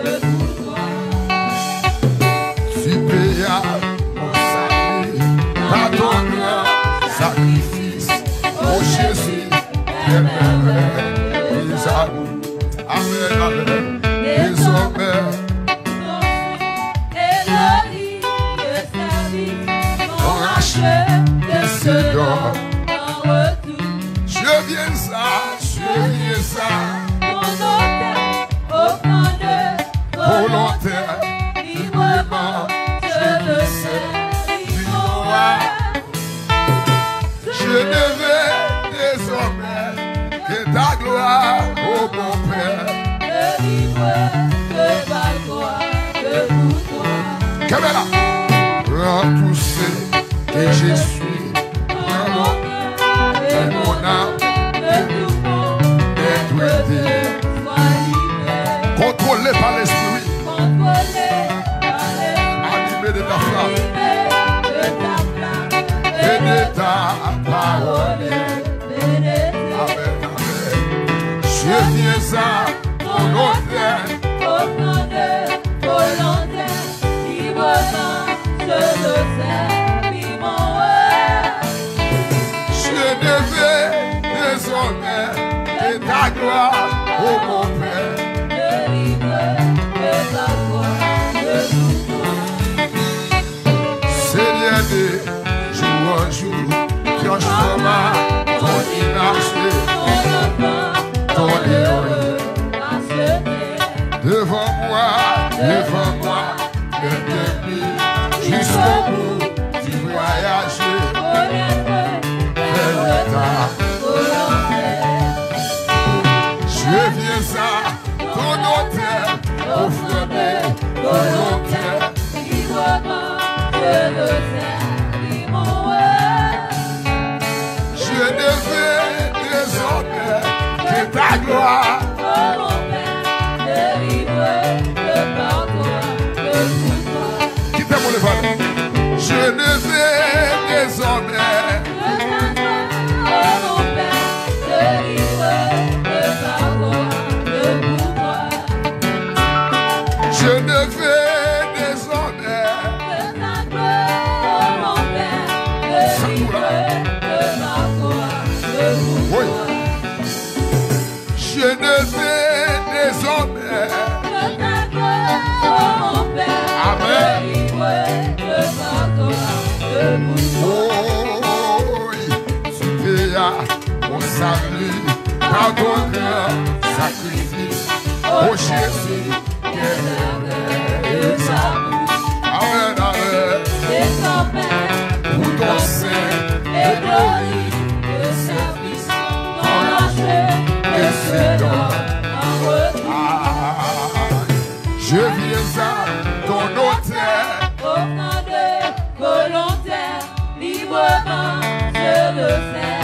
que pour toi. Tu payas mon salut par ton grand sacrifice. Oh Jésus, les amours. Amen, amen. Désormais, on rachète de ce don. Je viens ça, volontaire, librement, je le sais, je devais désormais que ta gloire, oh mon Père, Camela, rends tout ce que je suis, dans mon cœur et mon âme, contrôlé par l'esprit, animé de ta flamme et de ta parole. Amen, amen. Je viens à ton hôtel, librement, je le sais, je devais désormais de ta gloire, oh mon Père. Seigneur de jour en jour, transforma ton image, ton héros. Devant moi, le début, jusqu'au bout du voyage. Je viens à ton hôtel, offrir volontaire. Je devais désormais que ta gloire, quittez-moi le vol. Je devais désormais je devais désormais oui. Je devais désormais amen. Oh, oui. Tu payas mon salut par ton grand sacrifice. Oh Jésus, amen, amen. Pour ton sein et gloire, service, ton argent et ce don. Je viens à ton hôtel, volontaire, librement, je le sais,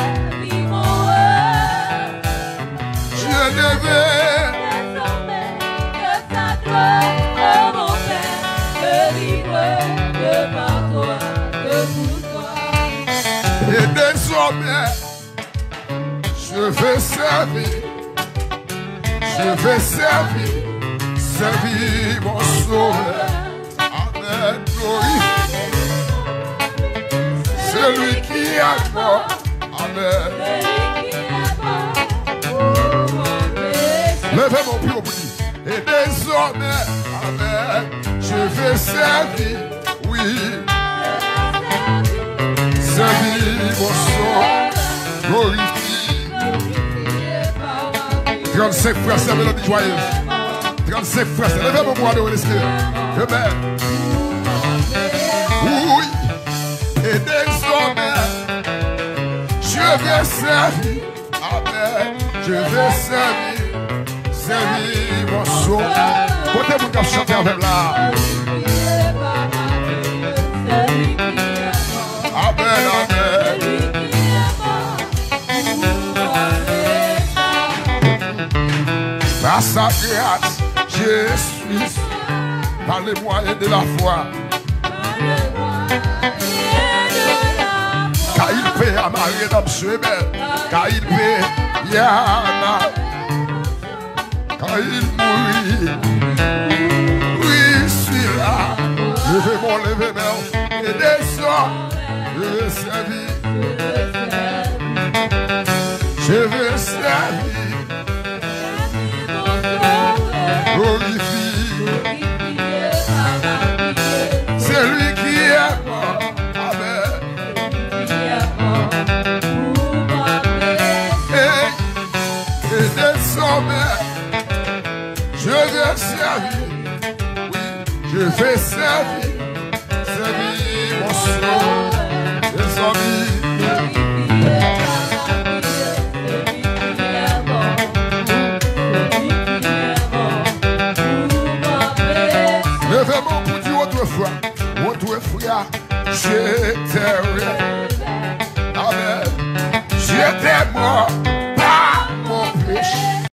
je devais et désormais, je vais servir mon sauveur. Amen, glorifie celui qui est mort. Amen. Levez mon pied au bout. Et désormais, amen, je vais servir, oui. Servir mon sauveur. Glorifie. 35 frères, c'est la mélodie joyeuse. 35 frères, c'est levez mon bras de l'esprit. Amen. Oui. Et désormais, je vais servir. Amen. Je vais servir mon sauveur. Côté mon cap chanter avec là. Amen, amen. Par sa grâce, je suis par les moyens de la foi. Car il paie à ma rédemption, car il paie à ma, car il mourit. servir. Je veux servir. Glorifie. C'est lui qui est mort. Amen. Et désormais, je veux servir. Oui, je vais servir. Servir mon sauveur. Des amis. Levez-moi pour dire autrefois, je t'aimerai.